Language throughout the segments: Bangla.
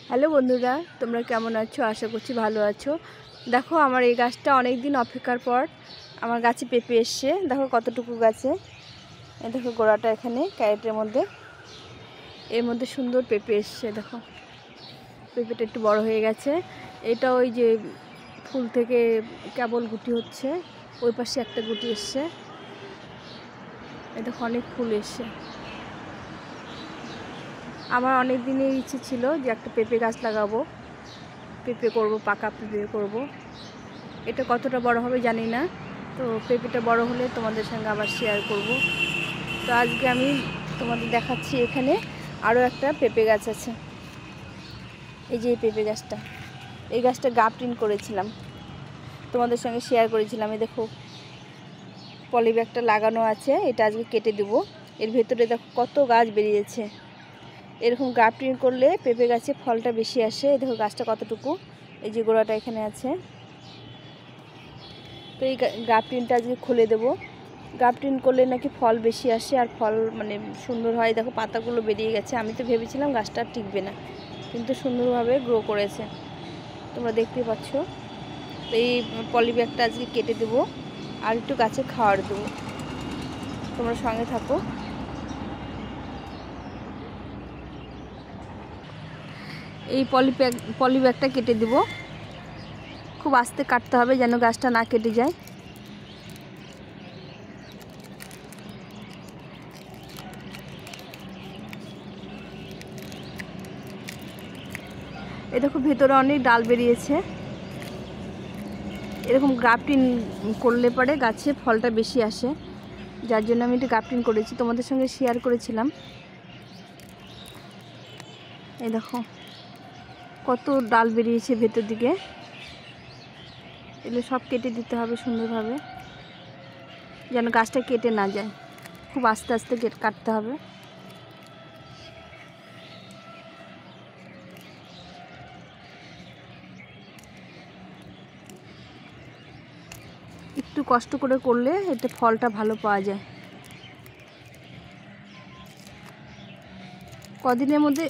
হ্যালো বন্ধুরা, তোমরা কেমন আছো? আশা করছি ভালো আছো। দেখো আমার এই গাছটা অনেক দিন অপেক্ষার পর আমার গাছে পেঁপে এসছে। দেখো কতটুকু গাছে, দেখো গোড়াটা এখানে ক্যারেটের মধ্যে, এর মধ্যে সুন্দর পেঁপে এসছে। দেখো পেঁপেটা একটু বড় হয়ে গেছে। এটা ওই যে ফুল থেকে কেবল গুটি হচ্ছে, ওই পাশে একটা গুটি এসছে। দেখো অনেক ফুল এসছে। আমার অনেক দিনের ইচ্ছে ছিল যে একটা পেঁপে গাছ লাগাবো, পেঁপে করব, পাকা পেঁপে করব। এটা কতটা বড় হবে জানি না, তো পেঁপেটা বড় হলে তোমাদের সঙ্গে আবার শেয়ার করব। তো আজকে আমি তোমাদের দেখাচ্ছি, এখানে আরও একটা পেঁপে গাছ আছে। এই যে এই পেঁপে গাছটা, এই গাছটা গ্রাফটিং করেছিলাম, তোমাদের সঙ্গে শেয়ার করেছিলাম। এই দেখো পলি ব্যাগটা লাগানো আছে, এটা আজকে কেটে দেবো। এর ভেতরে দেখো কত গাছ বেরিয়েছে। এরকম গ্রাফটিং করলে পেঁপে গাছে ফলটা বেশি আসে। এই দেখো গাছটা কতটুকু, এই যে গোড়াটা এখানে আছে। তো এই গ্রাফটিনটা আজকে খুলে দেবো। গ্রাফটিন করলে নাকি ফল বেশি আসে আর ফল মানে সুন্দর হয়। দেখো পাতাগুলো বেরিয়ে গেছে। আমি তো ভেবেছিলাম গাছটা টিকবে না, কিন্তু সুন্দরভাবে গ্রো করেছে, তোমরা দেখতে পাচ্ছ। তো এই পলি ব্যাগটা আজকে কেটে দেবো আর একটু গাছে খাওয়ার দেবো। তোমরা সঙ্গে থাকো। এই পলি ব্যাগটা কেটে দেবো। খুব আস্তে কাটতে হবে যেন গাছটা না কেটে যায়। এই দেখো ভেতরে অনেক ডাল বেরিয়েছে। এরকম গ্রাফটিং করলে পরে গাছে ফলটা বেশি আসে, যার জন্য আমি একটু গ্রাফটিং করেছি, তোমাদের সঙ্গে শেয়ার করেছিলাম। এই দেখো কত ডাল বেরিয়েছে ভেতর দিকে। এগুলো সব কেটে দিতে হবে সুন্দরভাবে, যেন গাছটা কেটে না যায়। খুব আস্তে আস্তে কাটতে হবে। একটু কষ্ট করে করলে এতে ফলটা ভালো পাওয়া যায়। কদিনের মধ্যে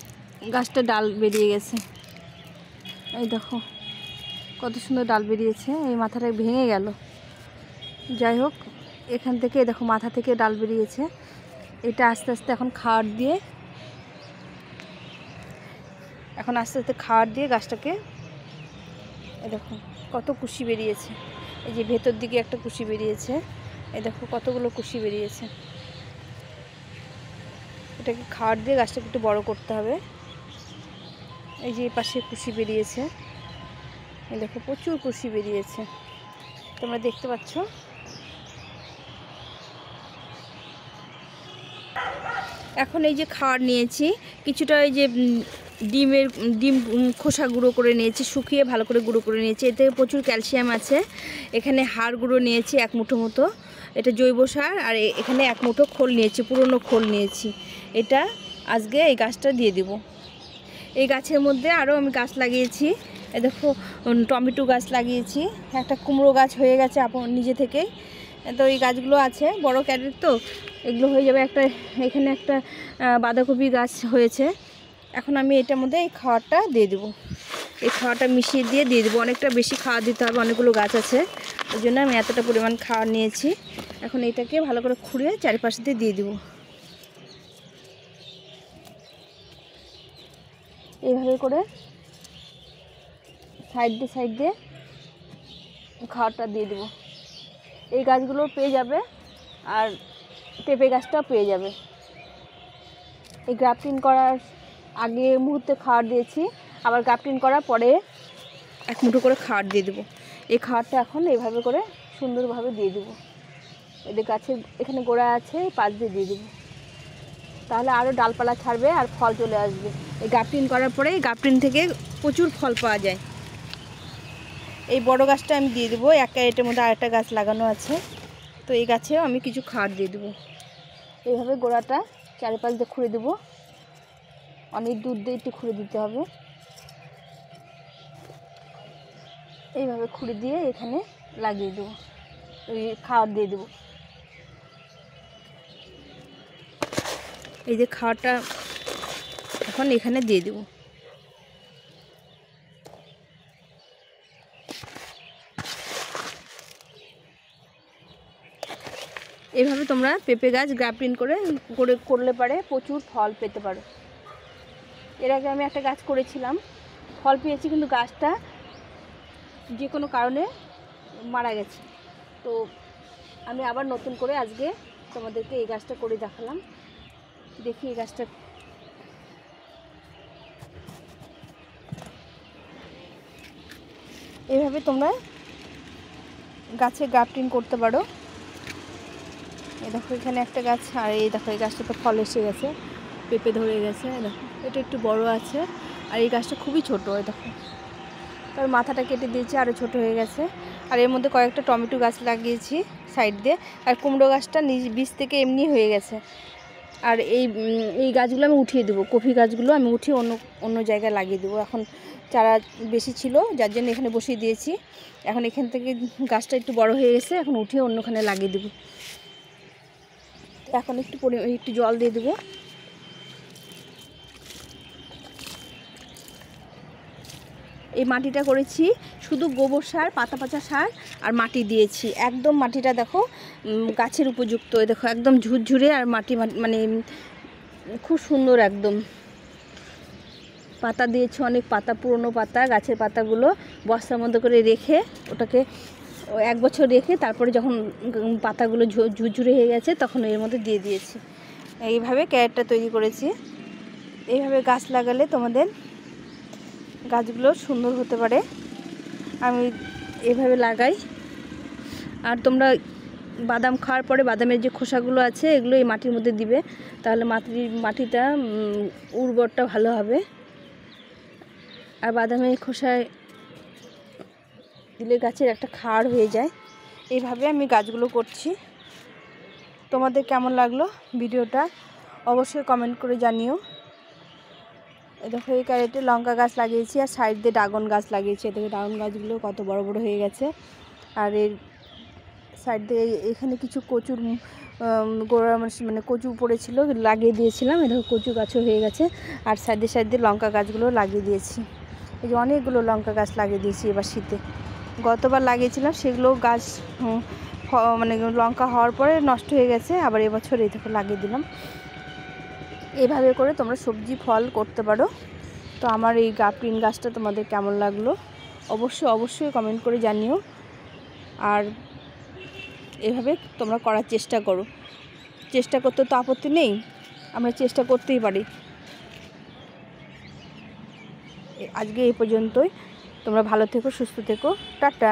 গাছটা ডাল বেরিয়ে গেছে। এই দেখো কত সুন্দর ডাল বেরিয়েছে। এই মাথাটা ভেঙে গেল, যাই হোক এখান থেকে দেখো মাথা থেকে ডাল বেরিয়েছে। এটা আস্তে আস্তে এখন খাওয়ার দিয়ে গাছটাকে, এই দেখো কত কুশি বেরিয়েছে। এই যে ভেতর দিকে একটা কুশি বেরিয়েছে, এই দেখো কতগুলো কুশি বেরিয়েছে। এটাকে খাওয়ার দিয়ে গাছটাকে একটু বড় করতে হবে। এই যে পাশে কুশি বেরিয়েছে, এই দেখো প্রচুর কুশি বেরিয়েছে, তোমরা দেখতে পাচ্ছ। এখন এই যে খাওয়ার নিয়েছি কিছুটা, এই যে ডিম খোসা গুঁড়ো করে নিয়েছি, শুকিয়ে ভালো করে গুঁড়ো করে নিয়েছি। এতে প্রচুর ক্যালসিয়াম আছে। এখানে হাড় গুঁড়ো নিয়েছি 1 মুঠো মতো, এটা জৈব সার। আর এখানে 1 মুঠো খোল নিয়েছি, পুরনো খোল নিয়েছি। এটা আজকে এই গাছটা দিয়ে দিব। এই গাছের মধ্যে আরও আমি গাছ লাগিয়েছি। এই দেখো টমেটো গাছ লাগিয়েছি, একটা কুমড়ো গাছ হয়ে গেছে নিজে থেকেই। তো এই গাছগুলো আছে বড় ক্যারেট, তো এগুলো হয়ে যাবে। এখানে একটা বাঁধাকপি গাছ হয়েছে। এখন আমি এটার মধ্যে এই খাওয়ারটা দিয়ে দেবো। এই খাওয়াটা মিশিয়ে দিয়ে দেবো। অনেকটা বেশি খাওয়া দিতে হবে, অনেকগুলো গাছ আছে, ওই জন্য আমি এতটা পরিমাণ খাওয়ার নিয়েছি। এখন এটাকে ভালো করে খুঁড়িয়ে চারিপাশে দিয়ে দেবো। এইভাবে করে সাইড দিয়ে খাওয়ারটা দিয়ে দেবো। এই গাছগুলো পেয়ে যাবে আর পেঁপে গাছটাও পেয়ে যাবে। এই গ্রাফটিং করার আগে মুহূর্তে খাওয়ার দিয়েছি, আবার গ্রাফটিং করার পরে 1 মুঠো করে খাওয়ার দিয়ে দেবো। এই খাওয়ারটা এখন এইভাবে করে সুন্দরভাবে দিয়ে দেবো। এদের গাছের এখানে গোড়া আছে, পাশ দিয়ে দেবো, তাহলে আরও ডালপালা ছাড়বে আর ফল চলে আসবে। এই গ্রাফটিং করার পরে এই গ্রাফটিং থেকে প্রচুর ফল পাওয়া যায়। এই বড় গাছটা আমি দিয়ে দেবো। এক ক্যারেটের মধ্যে আরেকটা গাছ লাগানো আছে, তো এই গাছেও আমি কিছু খাওয়ার দিয়ে দেবো। এইভাবে গোড়াটা চারিপাশ দিয়ে খুঁড়ে দেবো, অনেক দূর দিয়ে একটু খুঁড়ে দিতে হবে। এইভাবে খুঁড়ে দিয়ে এখানে লাগিয়ে দেবো, ওই খাওয়ার দিয়ে দেবো। এই যে খাওয়ারটা এখন এখানে দিয়ে দেবো। এইভাবে তোমরা পেঁপে গাছ গ্রাফটিং করলে পারে প্রচুর ফল পেতে পারো। এর আগে আমি একটা গাছ করেছিলাম, ফল পেয়েছি, কিন্তু গাছটা যে কোনো কারণে মারা গেছে। তো আমি আবার নতুন করে আজকে তোমাদেরকে এই গাছটা করে দেখালাম। দেখি এই গাছটা এইভাবে তোমরা গাছে গ্রাফটিং করতে পারো। এই দেখো এখানে একটা গাছ, আর এই দেখো এই গাছটা তো ফল এসে গেছে, পেঁপে ধরে গেছে। দেখো এটা একটু বড় আছে, আর এই গাছটা খুবই ছোটো। এই দেখো তার মাথাটা কেটে দিয়েছি, আরও ছোট হয়ে গেছে। আর এর মধ্যে কয়েকটা টমেটো গাছ লাগিয়েছি সাইড দিয়ে, আর কুমড়ো গাছটা বীজ থেকে এমনি হয়ে গেছে। আর এই গাছগুলো আমি উঠিয়ে দেবো, কফি গাছগুলো আমি উঠিয়ে অন্য জায়গায় লাগিয়ে দেবো। এখন চারা বেশি ছিল, যার জন্য এখানে বসিয়ে দিয়েছি। এখন এখান থেকে গাছটা একটু বড় হয়ে গেছে, এখন উঠিয়ে অন্যখানে লাগিয়ে দেবো। এখন একটু জল দিয়ে দেবো। এই মাটিটা করেছি শুধু গোবর সার, পাতা পচা সার আর মাটি দিয়েছি। একদম মাটিটা দেখো গাছের উপযুক্ত। দেখো একদম ঝুরঝুরে, আর মাটি মানে খুব সুন্দর। একদম পাতা দিয়েছি, অনেক পাতা, পুরনো পাতা, গাছের পাতাগুলো বস্তার মধ্যে করে রেখে ওটাকে 1 বছর রেখে তারপরে যখন পাতাগুলো ঝুরঝুরে হয়ে গেছে তখন এর মধ্যে দিয়ে দিয়েছি। এইভাবে ক্যারেটটা তৈরি করেছি। এইভাবে গাছ লাগালে তোমাদের গাছগুলো সুন্দর হতে পারে। আমি এভাবে লাগাই। আর তোমরা বাদাম খাওয়ার পরে বাদামের যে খোসাগুলো আছে এগুলো এই মাটির মধ্যে দিবে, তাহলে মাটিটা উর্বরটা ভালো হবে। আর বাদামের খোসায় দিলে গাছের একটা খাড় হয়ে যায়। এইভাবে আমি গাছগুলো করছি। তোমাদের কেমন লাগলো ভিডিওটা অবশ্যই কমেন্ট করে জানিও। দেখো এই ক্যারেটে লঙ্কা গাছ লাগিয়েছি, আর সাইড দিয়ে ড্রাগন গাছ লাগিয়েছি। দেখো ড্রাগন গাছগুলো কত বড় বড় হয়ে গেছে। আর এর সাইড দিয়ে এখানে কিছু কচুর গোড়া মানে কচু পড়েছিল, লাগিয়ে দিয়েছিলাম। এই দেখো কচু গাছও হয়ে গেছে। আর সাইডে লঙ্কা গাছগুলো লাগিয়ে দিয়েছি। এই যে অনেকগুলো লঙ্কা গাছ লাগিয়ে দিয়েছি এবার শীতে। গতবার লাগিয়েছিলাম সেগুলো গাছ মানে লঙ্কা হওয়ার পরে নষ্ট হয়ে গেছে, আবার এবছর এই দেখো লাগিয়ে দিলাম। এভাবে করে তোমরা সবজি ফল করতে পারো। তো আমার এই গ্রাফটিং গাছটা তোমাদের কেমন লাগলো অবশ্যই কমেন্ট করে জানিও। আর এভাবে তোমরা করার চেষ্টা করো। চেষ্টা করতে তো আপত্তি নেই, আমরা চেষ্টা করতেই পারি। আজকে এই পর্যন্তই। তোমরা ভালো থেকো, সুস্থ থেকো, টাটা।